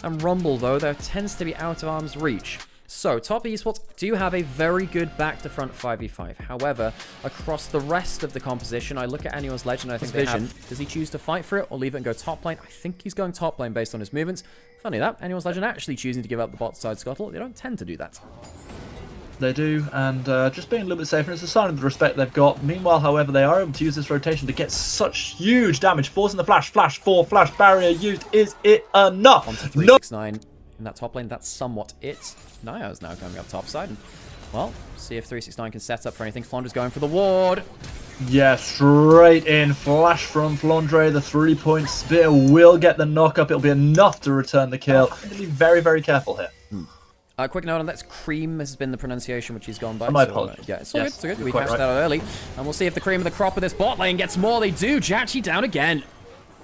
and Rumble, though, there tends to be out of arm's reach. So, Top Esports do have a very good back-to-front 5v5. However, across the rest of the composition, I look at Annual's Legend, I think Vision. Does he choose to fight for it or leave it and go top lane? I think he's going top lane based on his movements. Funny that, Annual's Legend actually choosing to give up the bot side scuttle. They don't tend to do that. They do, and just being a little bit safer. It's a sign of the respect they've got. Meanwhile, however, they are able to use this rotation to get such huge damage. Forcing the flash, flash 4, flash barrier used. Is it enough? On to 369 in that top lane. That's somewhat it. naiyou's now coming up top side. And, well, see if 369 can set up for anything. Flandre's going for the ward. Yeah, straight in. Flash from Flandre. The 3-point spear will get the knock up. It'll be enough to return the kill. I think to be very, very careful here. Quick note on that's Creme has been the pronunciation which he's gone by. My apologies. Yeah, it's all good. It's all good. We quite catched right. that out early. And we'll see if the Cream of the crop of this bot lane gets more. They do. JackeyLove down again.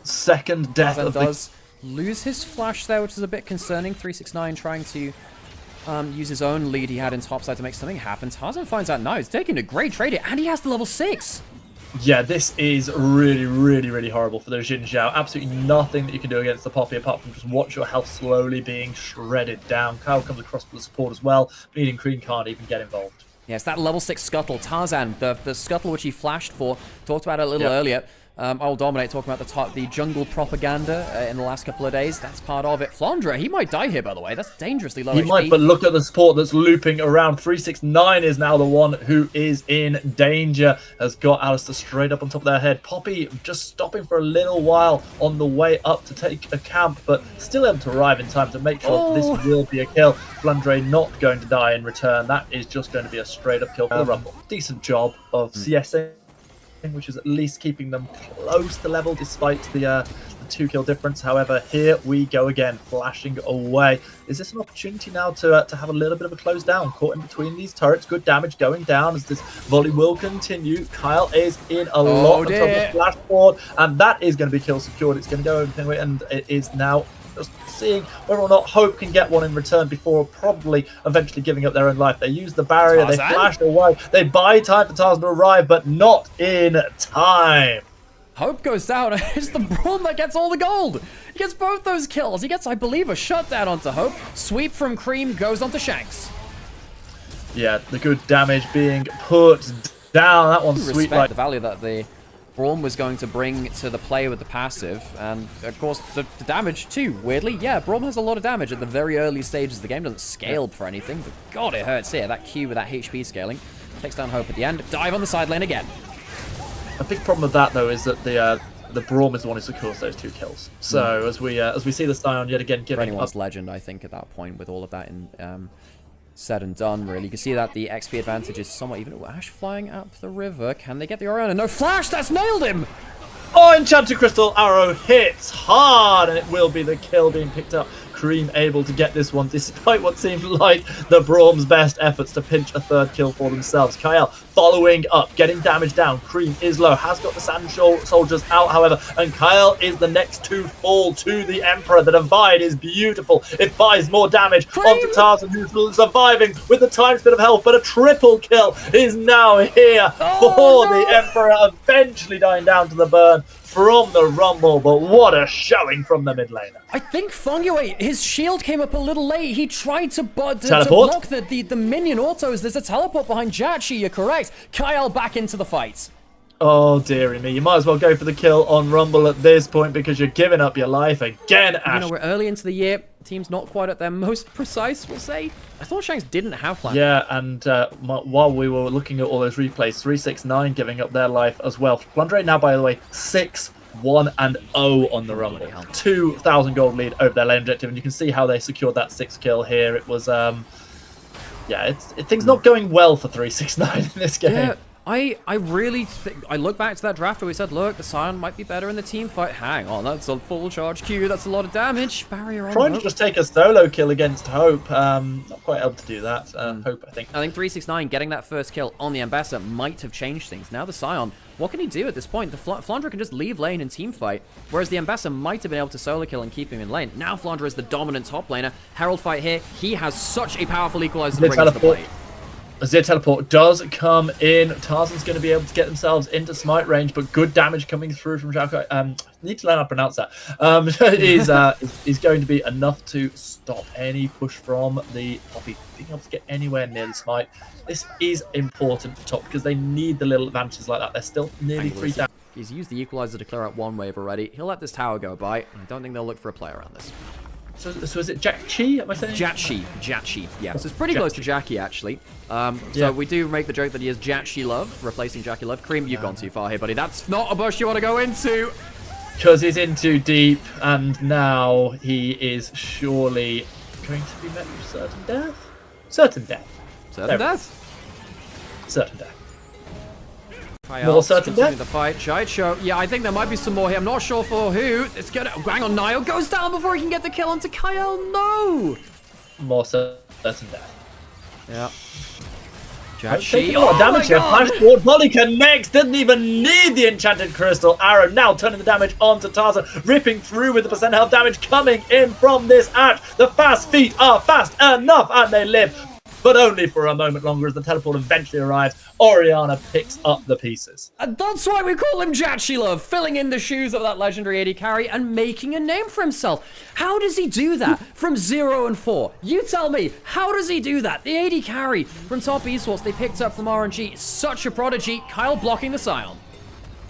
Second death Tarzan of the... does lose his flash there, which is a bit concerning. 369 trying to use his own lead he had in topside to make something happen. Tarzan finds out now he's taking a great trade here, and he has the level 6. Yeah, this is really, really, really horrible for the Xin Zhao. Absolutely nothing that you can do against the Poppy apart from just watch your health slowly being shredded down. Kael comes across for the support as well. Bleeding Cream can't even get involved. Yes, that level 6 scuttle. Tarzan, the scuttle which he flashed for, talked about it a little earlier. I'll dominate talking about the jungle propaganda in the last couple of days. That's part of it. Flandre, he might die here, by the way. That's dangerously low He HP. might, but look at the support that's looping around. 369 is now the one who is in danger. Has got Alistair straight up on top of their head. Poppy just stopping for a little while on the way up to take a camp, but still able to arrive in time to make sure this will be a kill. Flandre not going to die in return. That is just going to be a straight up kill for the Rumble. Decent job of CSing, which is at least keeping them close to level despite the 2-kill difference. However, here we go again, flashing away. Is this an opportunity now to have a little bit of a close down? Caught in between these turrets, good damage going down as this volley will continue. Kael is in a lot of trouble, flash forward, and that is going to be kill secured. It's going to go everything away, and it is now just seeing whether or not Hope can get one in return before probably eventually giving up their own life. They use the barrier, Tarzan. They flash away, they buy time for Tarzan to arrive, but not in time. Hope goes down. It's the Braum that gets all the gold. He gets both those kills. He gets, I believe, a shutdown onto Hope. Sweep from Creme goes onto Shanks. Yeah, the good damage being put down. That one's sweet. Respect the value that the Braum was going to bring to the play with the passive, and of course the damage too, weirdly. Yeah, Braum has a lot of damage at the very early stages. The game doesn't scale for anything, but god, it hurts here. That Q with that HP scaling takes down Hope at the end. Dive on the side lane again. A big problem with that though is that the Braum is the one who secures those 2 kills. So as we see the Scion yet again giving anyone's up legend, I think at that point with all of that in said and done, really. You can see that the XP advantage is somewhat even. Ash flying up the river. Can they get the Orion? No flash! That's nailed him! Oh, Enchanted Crystal Arrow hits hard, and it will be the kill being picked up. Creme able to get this one despite what seemed like the Braum's best efforts to pinch a 3rd kill for themselves. Kael following up, getting damage down. Creme is low, has got the Sand Soldiers out, however, and Kael is the next to fall to the Emperor. The divide is beautiful. It buys more damage onto Tarzan, who's surviving with a tiny bit of health, but a triple kill is now here for the Emperor, eventually dying down to the burn from the Rumble, but what a showing from the mid laner. I think fengyue, his shield came up a little late. He tried to block the minion autos. There's a teleport behind JackeyLove, you're correct. Kael back into the fight. Oh, dearie me. You might as well go for the kill on Rumble at this point because you're giving up your life again, Ash. You know, we're early into the year. Team's not quite at their most precise, we'll say. I thought Shanks didn't have Flandre. Yeah, and while we were looking at all those replays, 369 giving up their life as well. Flandre now, by the way, 6-1-0 on the Rumble. 2,000 gold lead over their lane objective, and you can see how they secured that 6th kill here. It was, yeah, things not going well for 369 in this game. Yeah. I really think, I look back to that draft where we said, look, the Scion might be better in the team fight. Hang on, that's a full charge Q, that's a lot of damage. Barrier on Trying to just take a solo kill against Hope. Not quite able to do that. Hope, I think. I think 369 getting that first kill on the Ambassador might have changed things. Now the Scion, what can he do at this point? The Flandre can just leave lane and team fight, whereas the Ambassador might have been able to solo kill and keep him in lane. Now Flandre is the dominant top laner. Herald fight here, he has such a powerful equalizer to bring us to the play. As their teleport does come in, Tarzan's going to be able to get themselves into smite range, but good damage coming through from JackeyLove. Need to learn how to pronounce that. Is going to be enough to stop any push from the Poppy being able to get anywhere near the smite. This is important for top because they need the little advantages like that. They're still nearly 3,000. He's used the equalizer to clear out one wave already. He'll let this tower go by. I don't think they'll look for a play around this. So is it JackeyLove? Am I saying? JackeyLove. Yeah, so it's pretty close to JackeyLove, actually. So we do make the joke that he is JackeyLove, replacing JackeyLove. Creme, you've gone too far here, buddy. That's not a bush you want to go into. Because he's in too deep, and now he is surely going to be met with certain death. Certain death. Certain death. Certain death. Kael More certain death. The fight. Show. Yeah, I think there might be some more here. I'm not sure for who. It's gonna. Hang on, naiyou goes down before he can get the kill onto Kael. No. More certain death. Yeah. Taking a lot of damage here. Flash forward. Volley connects. Doesn't even need the enchanted crystal arrow. Now turning the damage onto Tarzan. Ripping through with the percent health damage coming in from this Ash. The fast feet are fast enough and they live. But only for a moment longer as the teleport eventually arrives. Orianna picks up the pieces. And that's why we call him JackeyLove, filling in the shoes of that legendary AD carry and making a name for himself. How does he do that from 0 and 4? You tell me, how does he do that? The AD carry from top esports they picked up from RNG, such a prodigy. Kael blocking the Scion.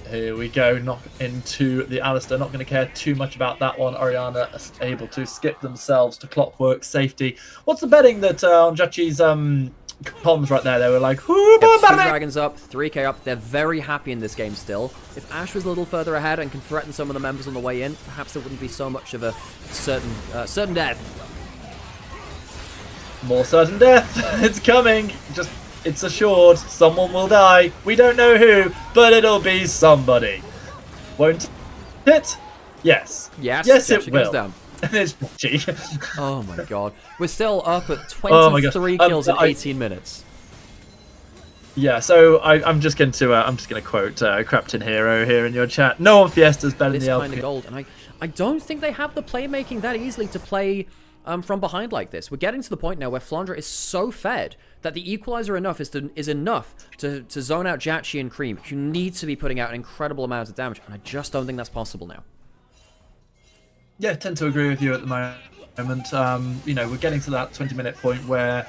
Here we go, knock into the Alistair. Not going to care too much about that one. Orianna is able to skip themselves to clockwork safety. What's the betting that on JackeyLove's comms right there? They were like, two dragons up, 3k up. They're very happy in this game still. If Ashe was a little further ahead and can threaten some of the members on the way in, perhaps there wouldn't be so much of a certain death. More certain death. It's coming. It's assured. Someone will die. We don't know who, but it'll be somebody. Won't it? Yes. Yes, it will. Down. It's G. Oh my god. We're still up at 23 kills in 18 minutes. Yeah, so I'm just going to quote Crapton Hero here in your chat. No one Fiesta's better than the LPL. Kind of gold, and I don't think they have the playmaking that easily to play from behind like this. We're getting to the point now where Flandre is so fed that the equalizer is enough to zone out JackeyLove and Creme, who need to be putting out an incredible amount of damage, and I just don't think that's possible now. Yeah, I tend to agree with you at the moment. You know, we're getting to that 20-minute point where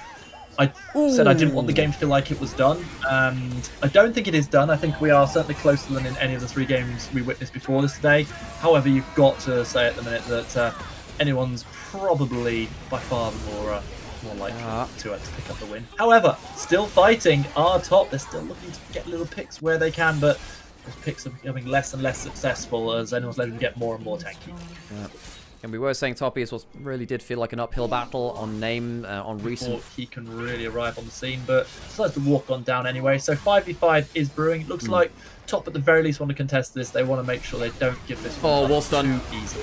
I said I didn't want the game to feel like it was done, and I don't think it is done. I think we are certainly closer than in any of the 3 games we witnessed before this today. However, you've got to say at the minute that anyone's probably by far the more likely to pick up the win. However, still fighting our top. They're still looking to get little picks where they can, but those picks are becoming less and less successful as anyone's letting them get more and more tanky. Yeah. And we were saying top esports really did feel like an uphill battle on name, on recent. He can really arrive on the scene, but decides to walk on down anyway. So 5v5 is brewing. It looks like top at the very least want to contest this. They want to make sure they don't give this one wall stun too easy.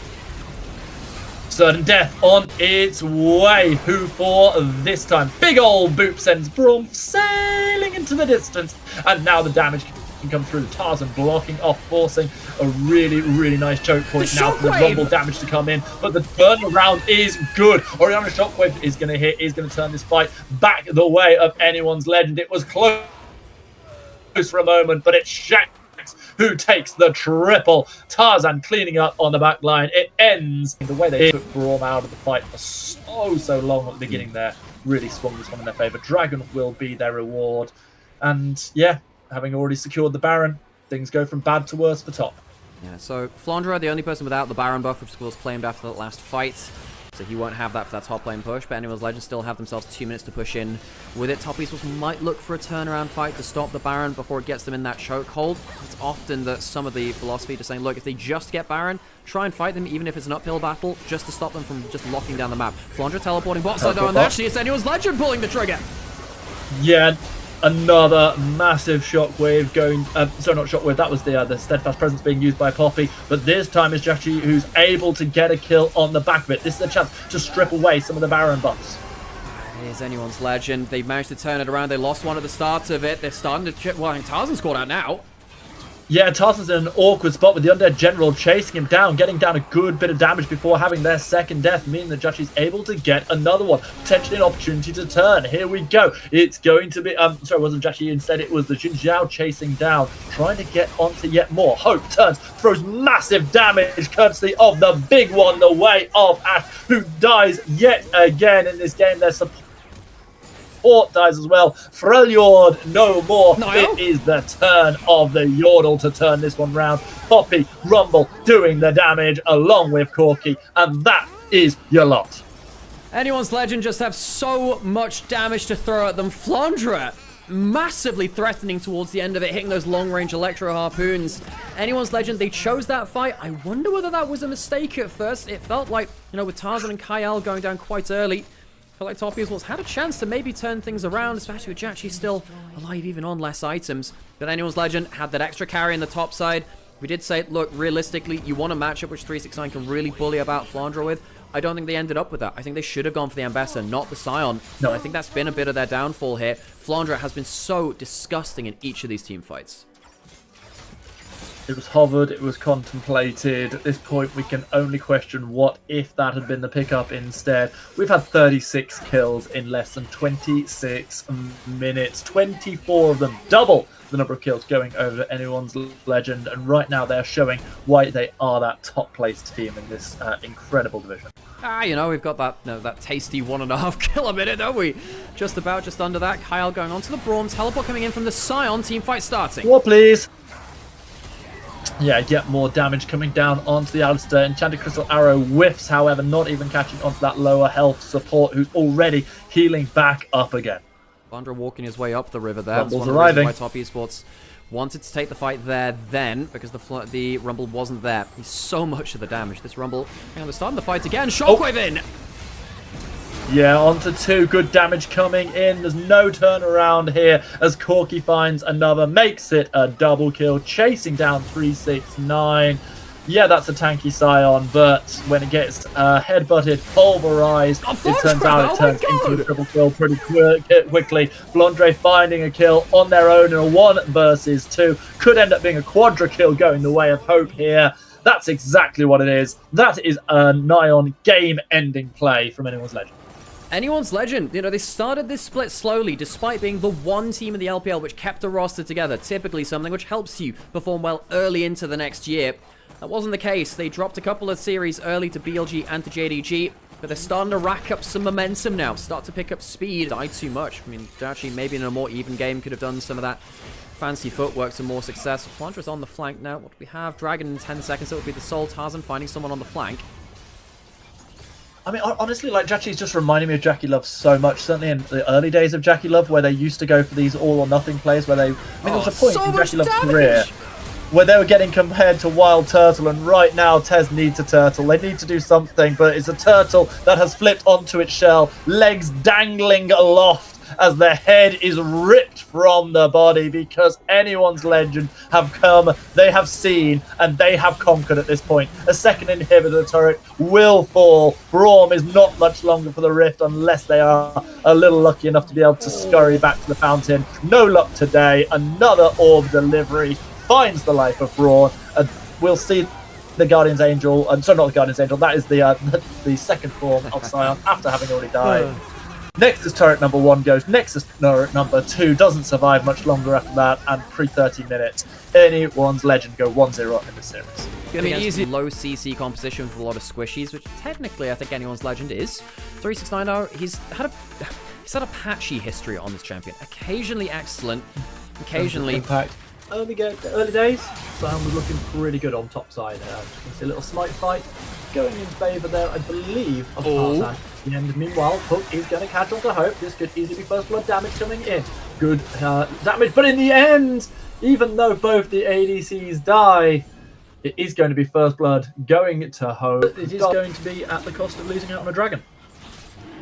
Certain death on its way. Who for this time? Big old boop sends Braum sailing into the distance. And now the damage can come through. Tarzan blocking off, forcing a really, really nice choke point now for the rumble damage to come in. But the turnaround is good. Orianna Shockwave is going to hit, is going to turn this fight back the way of anyone's legend. It was close for a moment, but it's Shanks who takes the triple. Tarzan cleaning up on the back line. It ends the way they took Braum out of the fight for so long at the beginning there. Really swung this one in their favor. Dragon will be their reward. And yeah, having already secured the Baron, things go from bad to worse for top. Yeah, so Flandre, the only person without the Baron buff, which was claimed after that last fight. So he won't have that for that top lane push, but Anyone's Legends still have themselves 2 minutes to push in with it. Top esports might look for a turnaround fight to stop the Baron before it gets them in that chokehold. It's often that some of the philosophy to saying, look, if they just get Baron, try and fight them even if it's an uphill battle, just to stop them from just locking down the map. Flandre teleporting bot side though, and actually it's Anyone's Legend pulling the trigger. Yeah, another massive shockwave going. Sorry, not shockwave. That was the steadfast presence being used by Poppy. But this time it's JackeyLove who's able to get a kill on the back of it. This is a chance to strip away some of the Baron buffs. Here's Anyone's Legend. They've managed to turn it around. They lost one at the start of it. They're starting to chip. Well, Tarzan's caught out now. Yeah, Tarzan's in an awkward spot with the Undead General chasing him down, getting down a good bit of damage before having their second death, meaning that JackeyLove's able to get another one. Potentially an opportunity to turn. Here we go. It's going to be, sorry, it wasn't JackeyLove, instead it was the Xinjiao chasing down, trying to get onto yet more. Hope turns, throws massive damage, courtesy of the big one, the way of Ash, who dies yet again in this game. Their support dies as well. Freljord no more. naiyou? It is the turn of the Yordle to turn this one round. Poppy, Rumble doing the damage along with Corki, and that is your lot. Anyone's Legend just have so much damage to throw at them. Flandre massively threatening towards the end of it, hitting those long-range electro harpoons. Anyone's Legend, they chose that fight. I wonder whether that was a mistake at first. It felt like, you know, with Tarzan and Kael going down quite early, I felt like Top Esports had a chance to maybe turn things around, especially with JackeyLove still alive, even on less items. But Anyone's Legend had that extra carry in the top side. We did say, look, realistically, you want a matchup which 369 can really bully about Flandre with. I don't think they ended up with that. I think they should have gone for the Ambassador, not the Scion. No, I think that's been a bit of their downfall here. Flandre has been so disgusting in each of these team fights. It was hovered, it was contemplated. At this point, we can only question what if that had been the pickup instead. We've had 36 kills in less than 26 minutes. 24 of them, double the number of kills going over to Anyone's Legend. And right now, they're showing why they are that top-placed team in this incredible division. You know, we've got that that tasty 1.5 kill a minute, don't we? Just under that. Kael going on to the Brawn. Teleport coming in from the Scion. Team fight starting. War, please. Yeah, yet more damage coming down onto the Alistair. Enchanted Crystal Arrow whiffs, however, not even catching onto that lower health support who's already healing back up again. Flandre walking his way up the river there. That's one arriving. of the reasons why Top Esports wanted to take the fight there then, because the Rumble wasn't there. He's so much of the damage. This Rumble, and they're starting the fight again. Shockwave in! Yeah, onto 2. Good damage coming in. There's no turnaround here as Corki finds another. Makes it a double kill. Chasing down 369. Yeah, that's a tanky Scion, but when it gets headbutted, pulverized, it turns out it turns into a triple kill pretty quickly. Flandre finding a kill on their own in a 1 versus 2. Could end up being a quadra kill going the way of Hope here. That's exactly what it is. That is a nigh-on game-ending play from Anyone's Legend. Anyone's Legend, you know, they started this split slowly, despite being the one team in the LPL which kept a roster together, typically something which helps you perform well early into the next year. That wasn't the case. They dropped a couple of series early to BLG and to JDG, but they're starting to rack up some momentum now, start to pick up speed. Died too much. I mean, actually, maybe in a more even game could have done some of that fancy footwork, some more success. Flandre's on the flank now. What do we have? Dragon in 10 seconds. It would be the Soul Tarzan finding someone on the flank. I mean, honestly, like, JackeyLove's just reminding me of JackeyLove so much. Certainly in the early days of JackeyLove, where they used to go for these all-or-nothing plays, where they... I mean, there was a point in JackeyLove's career where they were getting compared to Wild Turtle, and right now, TES needs a turtle. They need to do something, but it's a turtle that has flipped onto its shell, legs dangling aloft, as their head is ripped from the body, because Anyone's Legend have come, they have seen, and they have conquered at this point. A second inhibitor turret will fall. Braum is not much longer for the Rift unless they are a little lucky enough to be able to scurry back to the fountain. No luck today. Another orb delivery finds the life of Braun. We'll see the Guardian's Angel, sorry, not the Guardian's Angel, that is the second form of Scion after having already died. Nexus turret number 1 goes. Nexus turret number 2 doesn't survive much longer after that, and pre-30 minutes, Anyone's Legend go 1-0 in the series. I mean, easy low CC composition with a lot of squishies, which technically I think Anyone's Legend is. 369 now, he's had a patchy history on this champion. Occasionally excellent, occasionally... Impact. Early days, Scion was looking pretty good on top side. You can see a little smite fight going in favour there, I believe, of Tarzan. And meanwhile, Hook is going to catch on to Hope. This could easily be first blood damage coming in. Good damage, but in the end, even though both the ADCs die, it is going to be first blood going to Hope. It is going to be at the cost of losing out on a dragon.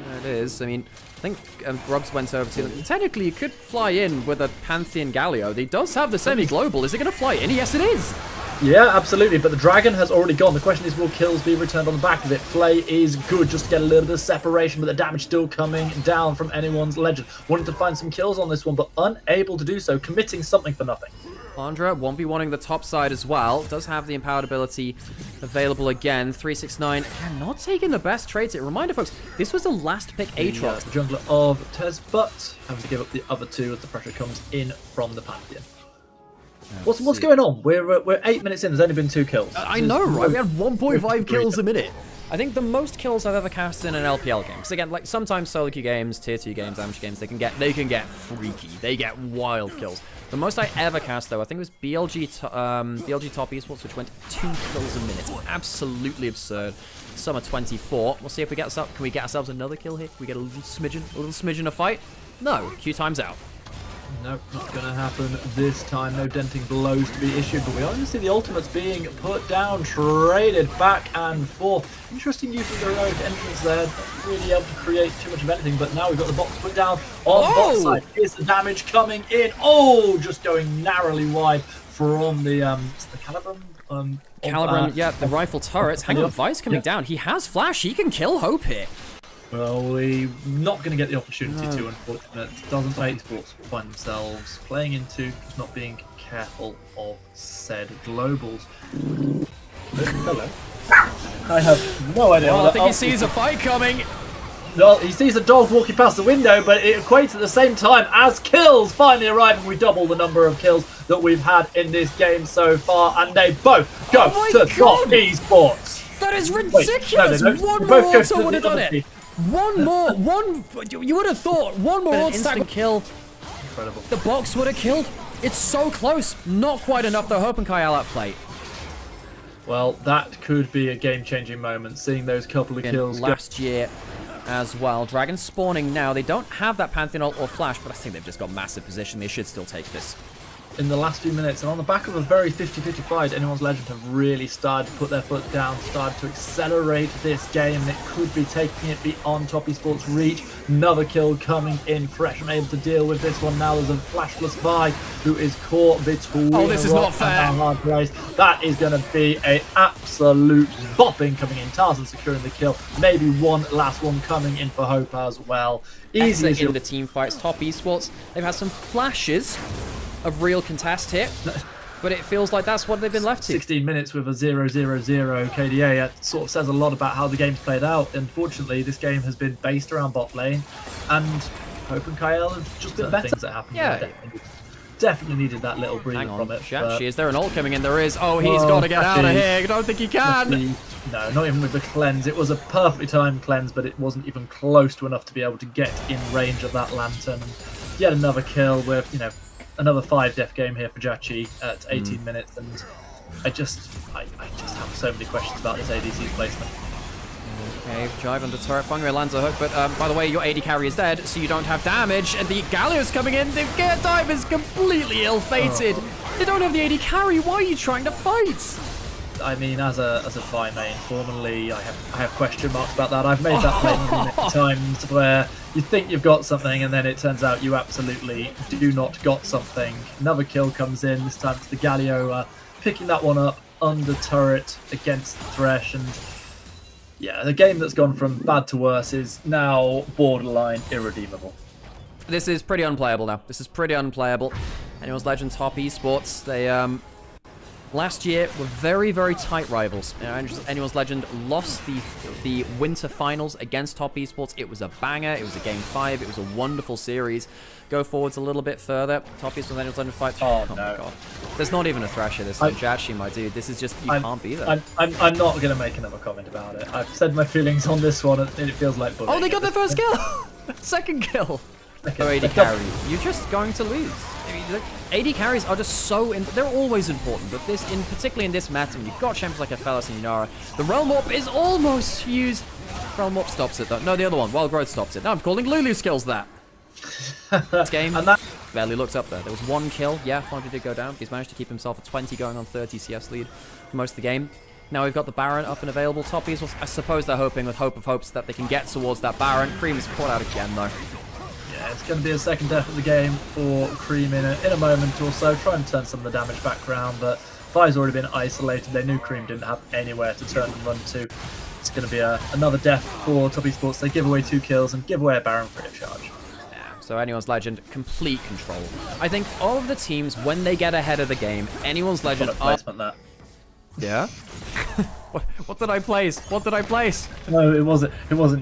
Yeah, it is. I mean, I think Grubbs went over to them. Technically, you could fly in with a Pantheon Galio. He does have the semi-global. Is it going to fly in? Yes, it is. Yeah, absolutely, but the dragon has already gone. The question is, will kills be returned on the back of it? Flay is good just to get a little bit of separation, but the damage still coming down from Anyone's Legend. Wanting to find some kills on this one, but unable to do so, committing something for nothing. Flandre 1v1ing the top side as well. Does have the empowered ability available again. 369. Again, not taking the best trades. Reminder, folks, this was the last pick Aatrox. The jungler of TES, but having to give up the other two as the pressure comes in from the Pantheon. What's going on? We're 8 minutes in. There's only been 2 kills. I know, right? We had 1.5 kills a minute. I think the most kills I've ever cast in an LPL game. Because again, like sometimes solo queue games, tier 2 games, amateur games, they can get freaky. They get wild kills. The most I ever cast though, I think it was BLG Top Esports, which went 2 kills a minute. Absolutely absurd. Summer 24. We'll see if we get ourselves. Can we get ourselves another kill here? Can we get a little smidgen of fight? No. Q time's out. Nope, not going to happen this time. No denting blows to be issued, but we only see the ultimates being put down, traded back and forth. Interesting use of the heroic entrance there. Not really able to create too much of anything, but now we've got the box put down on bot side. Here's the damage coming in. Oh, just going narrowly wide from the Calibrum. Calibrum, yeah, the rifle turrets. Hang on, Vice coming down. He has flash. He can kill Hope here. Well, we're not going to get the opportunity to, unfortunately. Doesn't Esports find themselves playing into just not being careful of said globals. Hello. I have no idea. Well, I think he sees a fight coming. Well, he sees a dog walking past the window, but it equates at the same time as kills finally arrive, and we double the number of kills that we've had in this game so far, and they both go to top Esports. That is ridiculous. Wait, no, one more auto would have done it. You would have thought one more instant kill. Incredible. The box would have killed. It's so close. Not quite enough though. Hope and Kael at play. Well, that could be a game-changing moment, seeing those couple of kills last year as well. Dragon spawning now. They don't have that Pantheon ult or flash, but I think they've just got massive position. They should still take this. In the last few minutes, and on the back of a very 50-50 fight, Anyone's Legend have really started to put their foot down, started to accelerate this game, and it could be taking it beyond Top Esports' reach. Another kill coming in fresh and able to deal with this one now. There's a flashless Vi who is caught between this is not fair. Hard race. That is going to be an absolute bopping coming in. Tarzan securing the kill. Maybe one last one coming in for Hope as well. Easy in the team fights. Top Esports, they've had some flashes of real contest here, but it feels like that's what they've been left to. 16 minutes with a 0-0-0 KDA. That sort of says a lot about how the game's played out. Unfortunately, this game has been based around bot lane, and Hope and Kael have just been better. Things that happened. Yeah. Definitely needed that little breather from it. JackeyLove, is there an ult coming in? There is. Oh, he's got to get out of here. I don't think he can. No, not even with the cleanse. It was a perfectly timed cleanse, but it wasn't even close to enough to be able to get in range of that lantern. Yet another kill with, another 5-def game here for JackeyLove at 18 minutes, and I just have so many questions about this ADC placement. Okay, Jive on the turret, fengyue lands a hook, but by the way, your AD carry is dead, so you don't have damage, and the Galio's coming in. The dive is completely ill-fated. They don't have the AD carry. Why are you trying to fight? I mean, as a Vi main, formerly, I have question marks about that. I've made that claim many times where you think you've got something, and then it turns out you absolutely do not got something. Another kill comes in. This time it's the Galio picking that one up under turret against Thresh, and yeah, the game that's gone from bad to worse is now borderline irredeemable. This is pretty unplayable now. This is pretty unplayable. Anyone's Legend Top Esports, they last year were very, very tight rivals. Anyone's Legend lost the winter finals against Top Esports. It was a banger. It was a game 5. It was a wonderful series. Go forwards a little bit further. Top Esports and Anyone's Legend fight. Oh no. My god. There's not even a Thresher this time. JackeyLove, my dude. This is just, you can't be there. I'm not going to make another comment about it. I've said my feelings on this one, and it feels like bullying. Oh, they got their first kill! Second kill. No AD carry. You're just going to lose. AD carries are just so... they're always important, but particularly in this meta, when you've got champions like Aphelios and Inara, the Realm Warp is almost used. Realm Warp stops it, though. No, the other one. Wild Growth stops it. Now I'm calling Lulu skills that. This game and that barely looks up there. There was one kill. Yeah, Flandre did go down. He's managed to keep himself at 20, going on 30 CS lead for most of the game. Now we've got the Baron up and available. Top Esports, I suppose they're hoping with hope of hopes that they can get towards that Baron. Creme is caught out again, though. Yeah, it's going to be a second death of the game for Creme in a moment or so. Try and turn some of the damage back around, but Vi's already been isolated. They knew Creme didn't have anywhere to turn and run to. It's going to be another death for Top Esports. They give away 2 kills and give away a Baron free of charge. Yeah, So Anyone's Legend, complete control. I think all of the teams, when they get ahead of the game, Anyone's Legend placement there. Yeah? What did I place? What did I place? No, it wasn't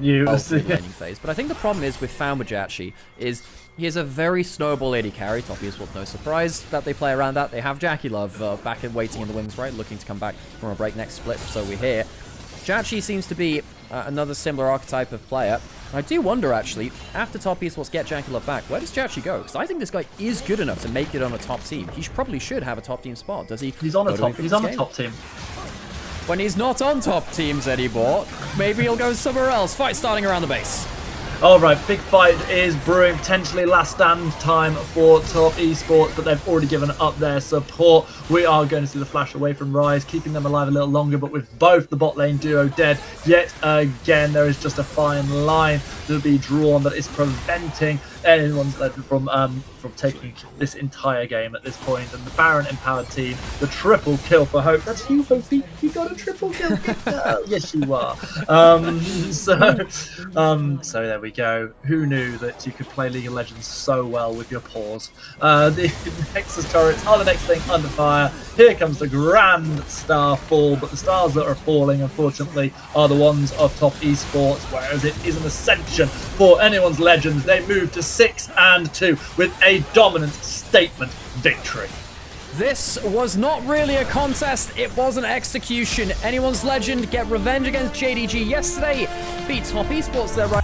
you. It was the laning phase. But I think the problem is with Flandre JackeyLove is he has a very snowball AD carry. Top esports, no surprise that they play around that. They have JackeyLove back and waiting in the wings, right? Looking to come back from a break next split, so we're here. JackeyLove seems to be another similar archetype of player. I do wonder, actually, after top esports get JackeyLove back, where does JackeyLove go? Because I think this guy is good enough to make it on a top team. He probably should have a top team spot. Does he? He's on a top. He's on the top team. When he's not on top teams anymore, maybe he'll go somewhere else. Fight starting around the base. All right, big fight is brewing. Potentially last stand time for top esports, but they've already given up their support. We are going to see the flash away from Rise, keeping them alive a little longer, but with both the bot lane duo dead, yet again, there is just a fine line to be drawn that is preventing anyone's Legend from taking this entire game at this point. And the Baron empowered team, the triple kill for Hope. That's you, Hope. You got a triple kill. Yes, you are. So there we go. Who knew that you could play League of Legends so well with your paws? The Nexus turrets are the next thing under fire. Here comes the grand star fall, but the stars that are falling, unfortunately, are the ones of top esports, whereas it is an ascension for anyone's Legends. They move to 6-2 with a dominant statement victory. This was not really a contest, it was an execution. Anyone's Legend get revenge against JDG yesterday, beat top esports there, right?